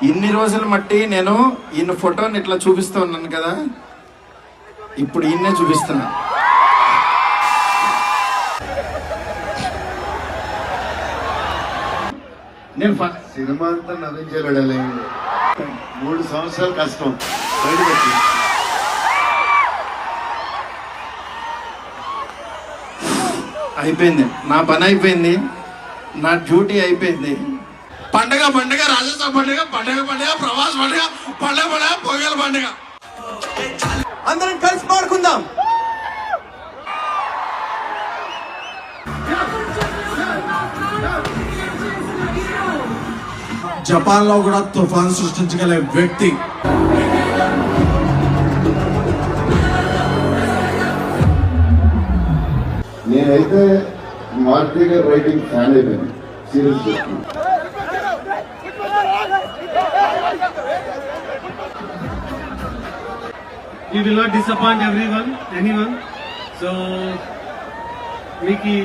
ఇన్ని రోజులు మట్టి నేను ఈయన ఫోటోని ఇట్లా చూపిస్తూ ఉన్నాను కదా, ఇప్పుడు ఈయన్నే చూపిస్తున్నా. నేను సినిమా అంతా నవ్వించబడలే. 3 సంవత్సరాలు కష్టం బయటకు. అయిపోయింది, నా పని అయిపోయింది, నా డ్యూటీ అయిపోయింది. పండగ పండగ, రాజస్థాన్ పండుగ, పండగ పండుగ, ప్రవాస పండుగ, పండగ పండుగ, పొగల పండుగ, అందరం కలిసి పాడుకుందాం. జపాన్ లో కూడా తుఫాన్ సృష్టించగల వ్యక్తి. నేనైతే మారుతి గారి రైటింగ్ ఫ్యాన్ అయిపోయాను. Serious We will not disappoint anyone. So, Mickey.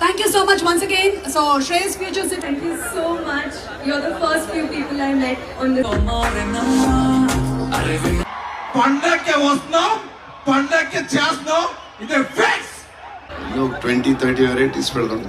Thank you so much once again. So, Shreyas Future City. Thank you so much. You're the first few people I met on the. పండగకి వస్తున్నాం, పండగకి చేస్తున్నాం, ఇది fix. 20-30 varieties పెడతాం.